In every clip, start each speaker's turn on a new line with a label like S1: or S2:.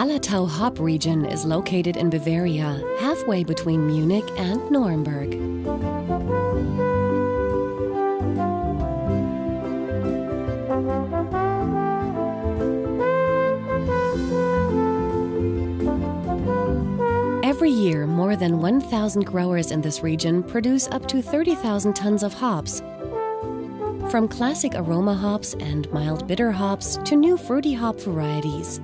S1: Hallertau hop region is located in Bavaria, halfway between Munich and Nuremberg. Every year, more than 1,000 growers in this region produce up to 30,000 tons of hops. From classic aroma hops and mild bitter hops to new fruity hop varieties.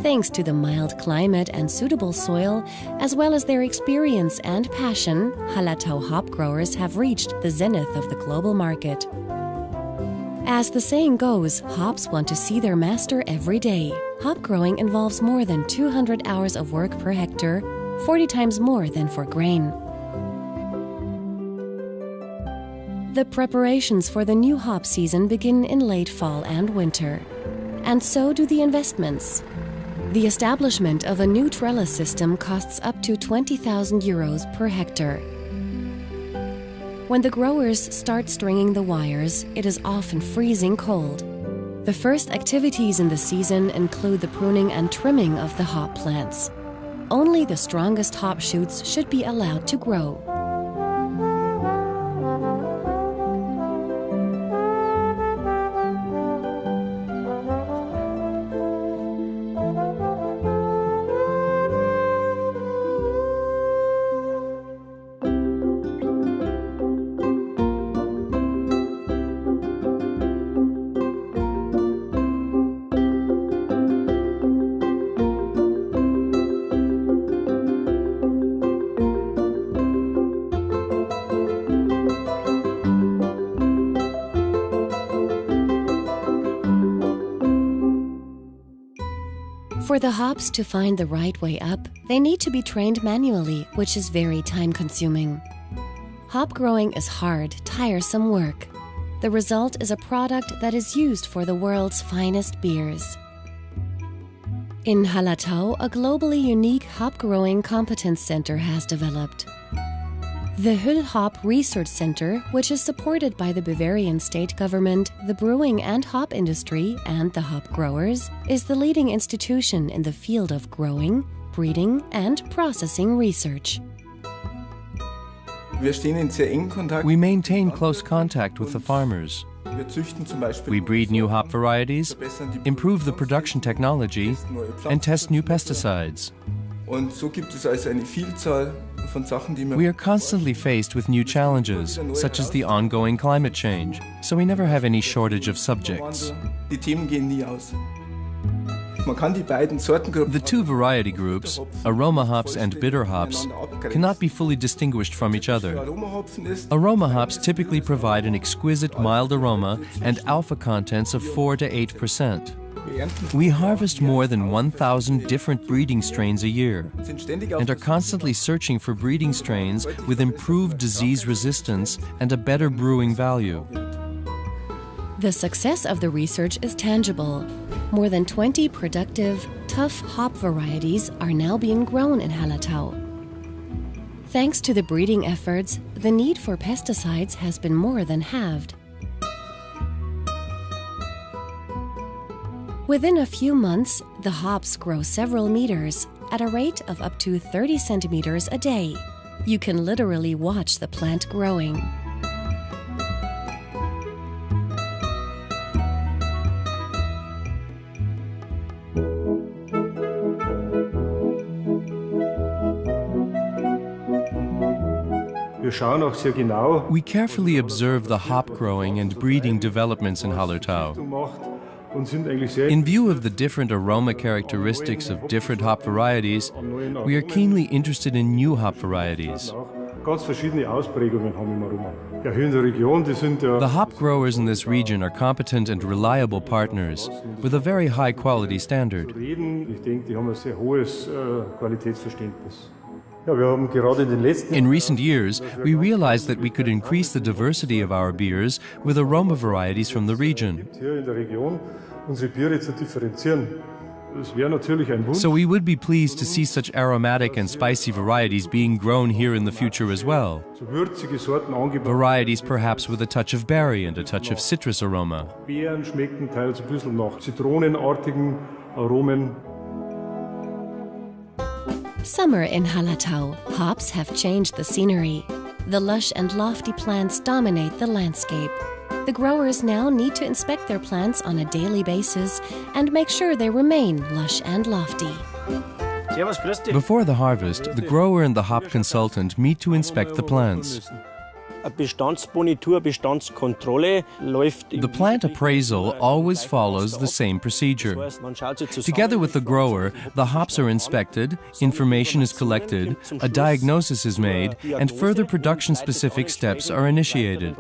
S1: Thanks to the mild climate and suitable soil, as well as their experience and passion, Hallertau hop growers have reached the zenith of the global market. As the saying goes, hops want to see their master every day. Hop growing involves more than 200 hours of work per hectare, 40 times more than for grain. The preparations for the new hop season begin in late fall and winter. And so do the investments. The establishment of a new trellis system costs up to 20,000 euros per hectare. When the growers start stringing the wires, it is often freezing cold. The first activities in the season include the pruning and trimming of the hop plants. Only the strongest hop shoots should be allowed to grow. For the hops to find the right way up, they need to be trained manually, which is very time-consuming. Hop growing is hard, tiresome work. The result is a product that is used for the world's finest beers. In Hallertau, a globally unique hop-growing competence center has developed. The Hüll Hop Research Center, which is supported by the Bavarian state government, the brewing and hop industry, and the hop growers, is the leading institution in the field of growing, breeding, and processing research.
S2: We maintain close contact with the farmers. We breed new hop varieties, improve the production technology, and test new pesticides. We are constantly faced with new challenges, such as the ongoing climate change, so we never have any shortage of subjects. The two variety groups, aroma hops and bitter hops, cannot be fully distinguished from each other. Aroma hops typically provide an exquisite mild aroma and alpha contents of 4 to 8%. We harvest more than 1,000 different breeding strains a year and are constantly searching for breeding strains with improved disease resistance and a better brewing value.
S1: The success of the research is tangible. More than 20 productive, tough hop varieties are now being grown in Hallertau. Thanks to the breeding efforts, the need for pesticides has been more than halved. Within a few months, the hops grow several meters at a rate of up to 30 centimeters a day. You can literally watch the plant growing.
S2: We carefully observe the hop growing and breeding developments in Hallertau. In view of the different aroma characteristics of different hop varieties, we are keenly interested in new hop varieties. The hop growers in this region are competent and reliable partners with a very high quality standard. In recent years, we realized that we could increase the diversity of our beers with aroma varieties from the region. So we would be pleased to see such aromatic and spicy varieties being grown here in the future as well. Varieties perhaps with a touch of berry and a touch of citrus aroma.
S1: Summer in Hallertau, hops have changed the scenery. The lush and lofty plants dominate the landscape. The growers now need to inspect their plants on a daily basis and make sure they remain lush and lofty.
S2: Before the harvest, the grower and the hop consultant meet to inspect the plants. The plant appraisal always follows the same procedure. Together with the grower, the hops are inspected, information is collected, a diagnosis is made, and further production-specific steps are initiated.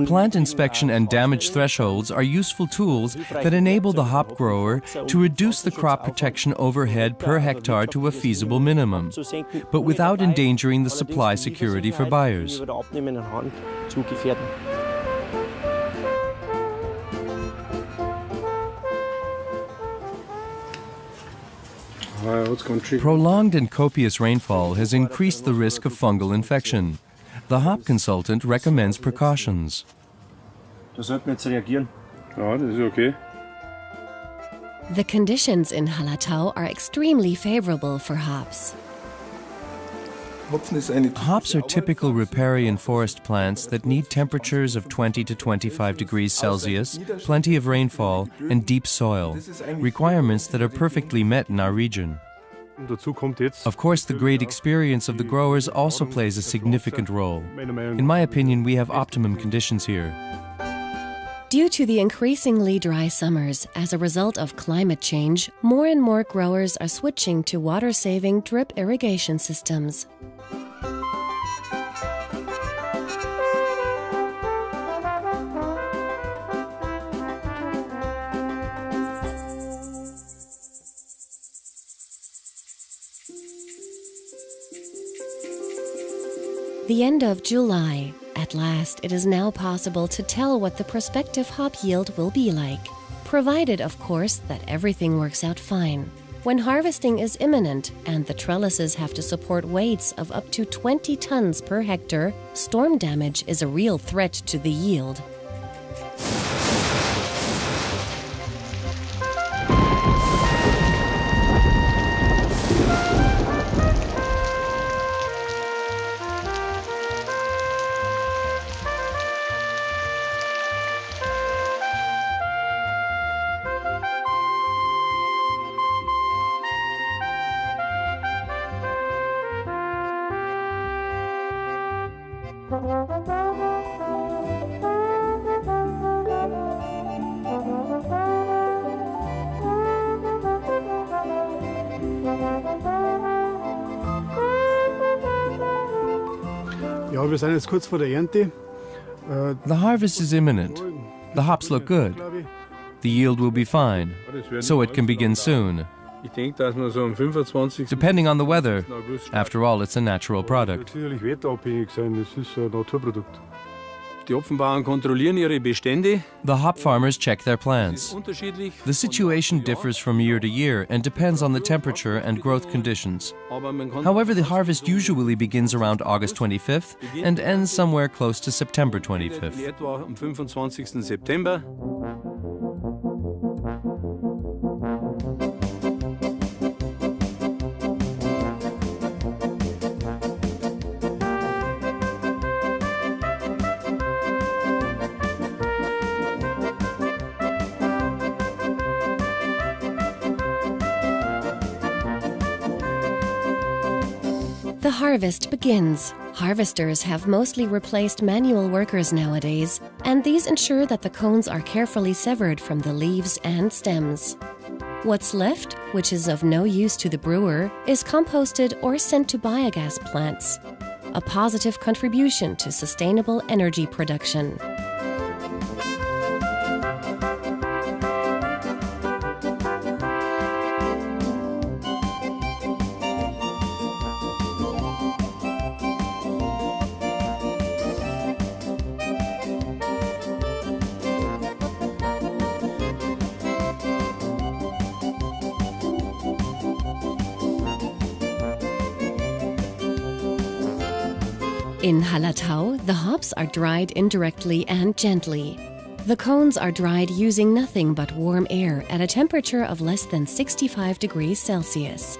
S2: Plant inspection and damage thresholds are useful tools that enable the hop grower to reduce the crop protection overhead per hectare to a feasible minimum, but without endangering the supply security for buyers. Prolonged and copious rainfall has increased the risk of fungal infection. The hop consultant recommends precautions.
S1: The conditions in Hallertau are extremely favorable for hops.
S2: Hops are typical riparian forest plants that need temperatures of 20 to 25 degrees Celsius, plenty of rainfall, and deep soil, requirements that are perfectly met in our region. Of course, the great experience of the growers also plays a significant role. In my opinion, we have optimum conditions here.
S1: Due to the increasingly dry summers as a result of climate change, more and more growers are switching to water-saving drip irrigation systems. The end of July. At last, it is now possible to tell what the prospective hop yield will be like, provided, of course, that everything works out fine. When harvesting is imminent and the trellises have to support weights of up to 20 tons per hectare, storm damage is a real threat to the yield.
S2: The harvest is imminent. The hops look good. The yield will be fine, so it can begin soon. Depending on the weather. After all, it's a natural product. The hop farmers check their plants. The situation differs from year to year and depends on the temperature and growth conditions. However, the harvest usually begins around August 25th and ends somewhere close to September 25th.
S1: The harvest begins. Harvesters have mostly replaced manual workers nowadays, and these ensure that the cones are carefully severed from the leaves and stems. What's left, which is of no use to the brewer, is composted or sent to biogas plants, a positive contribution to sustainable energy production. In Hallertau, the hops are dried indirectly and gently. The cones are dried using nothing but warm air at a temperature of less than 65 degrees Celsius.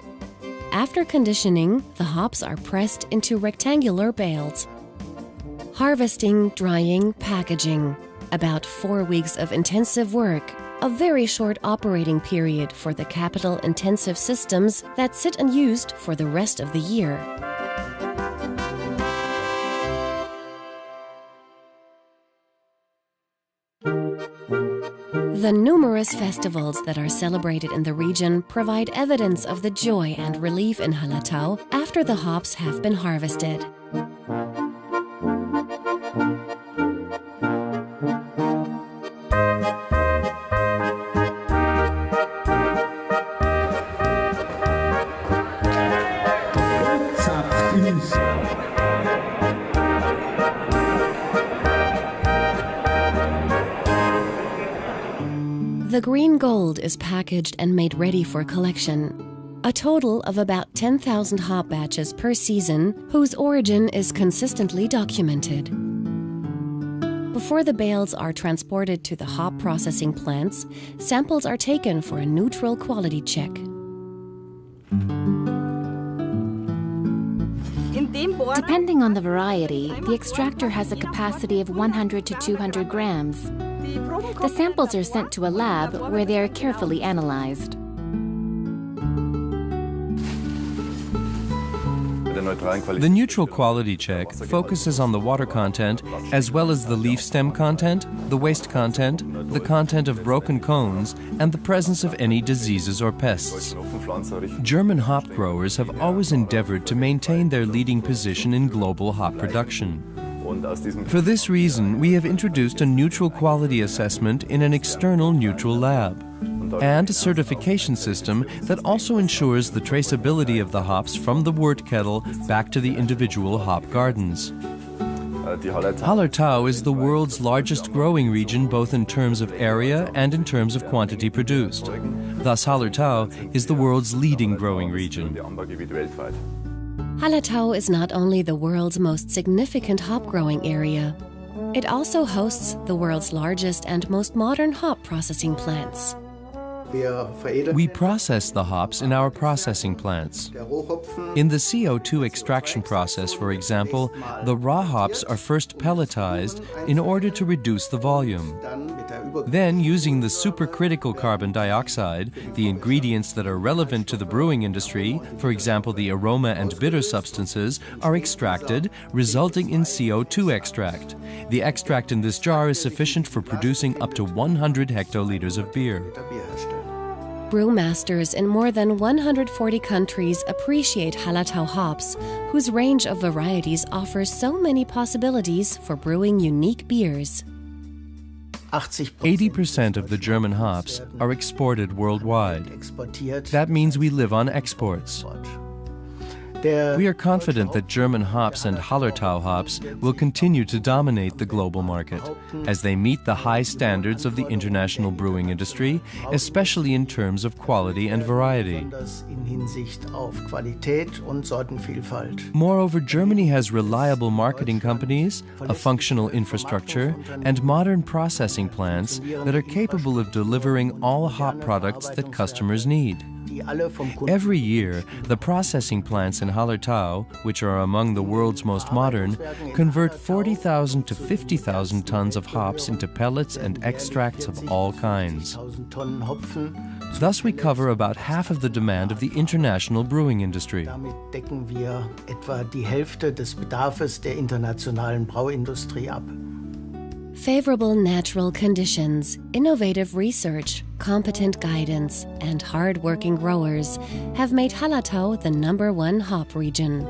S1: After conditioning, the hops are pressed into rectangular bales. Harvesting, drying, packaging. About 4 weeks of intensive work. A very short operating period for the capital-intensive systems that sit unused for the rest of the year. The numerous festivals that are celebrated in the region provide evidence of the joy and relief in Hallertau after the hops have been harvested. The green gold is packaged and made ready for collection. A total of about 10,000 hop batches per season, whose origin is consistently documented. Before the bales are transported to the hop processing plants, samples are taken for a neutral quality check.
S3: Depending on the variety, the extractor has a capacity of 100 to 200 grams. The samples are sent to a lab where they are carefully analyzed.
S2: The neutral quality check focuses on the water content as well as the leaf stem content, the waste content, the content of broken cones, and the presence of any diseases or pests. German hop growers have always endeavored to maintain their leading position in global hop production. For this reason, we have introduced a neutral quality assessment in an external neutral lab, and a certification system that also ensures the traceability of the hops from the wort kettle back to the individual hop gardens. Hallertau is the world's largest growing region both in terms of area and in terms of quantity produced. Thus, Hallertau is the world's leading growing region.
S1: Hallertau is not only the world's most significant hop growing area, it also hosts the world's largest and most modern hop processing plants.
S2: We process the hops in our processing plants. In the CO2 extraction process, for example, the raw hops are first pelletized in order to reduce the volume. Then, using the supercritical carbon dioxide, the ingredients that are relevant to the brewing industry, for example the aroma and bitter substances, are extracted, resulting in CO2 extract. The extract in this jar is sufficient for producing up to 100 hectoliters of beer.
S1: Brewmasters in more than 140 countries appreciate Hallertau hops, whose range of varieties offers so many possibilities for brewing unique beers.
S2: 80% of the German hops are exported worldwide. That means we live on exports. We are confident that German hops and Hallertau hops will continue to dominate the global market as they meet the high standards of the international brewing industry, especially in terms of quality and variety. Moreover, Germany has reliable marketing companies, a functional infrastructure, and modern processing plants that are capable of delivering all hop products that customers need. Every year, the processing plants in Hallertau, which are among the world's most modern, convert 40,000 to 50,000 tons of hops into pellets and extracts of all kinds. Thus, we cover about half of the demand of the international brewing industry.
S4: Damit decken wir etwa die Hälfte des Bedarfs der internationalen Brauindustrie ab.
S1: Favorable natural conditions, innovative research, competent guidance, and hard-working growers have made Hallertau the #1 hop region.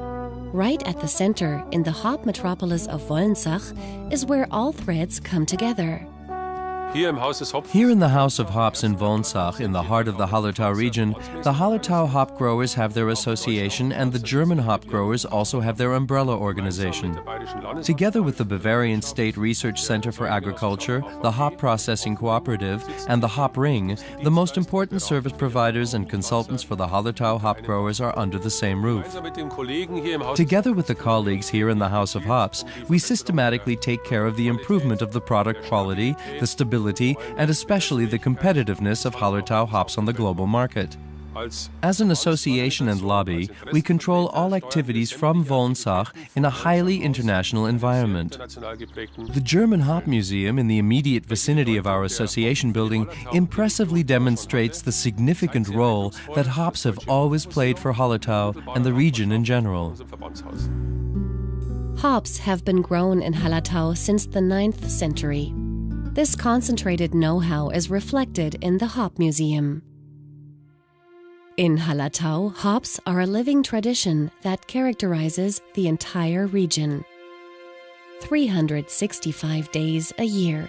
S1: Right at the center, in the hop metropolis of Wolnsach, is where all threads come together.
S2: Here in the House of Hops in Wolnsach, in the heart of the Hallertau region, the Hallertau hop growers have their association and the German hop growers also have their umbrella organization. Together with the Bavarian State Research Center for Agriculture, the Hop Processing Cooperative, and the Hop Ring, the most important service providers and consultants for the Hallertau hop growers are under the same roof. Together with the colleagues here in the House of Hops, we systematically take care of the improvement of the product quality, the stability, and especially the competitiveness of Hallertau hops on the global market. As an association and lobby, we control all activities from Wolnsach in a highly international environment. The German Hop Museum in the immediate vicinity of our association building impressively demonstrates the significant role that hops have always played for Hallertau and the region in general.
S1: Hops have been grown in Hallertau since the 9th century. This concentrated know-how is reflected in the Hop Museum. In Hallertau, hops are a living tradition that characterizes the entire region. 365 days a year.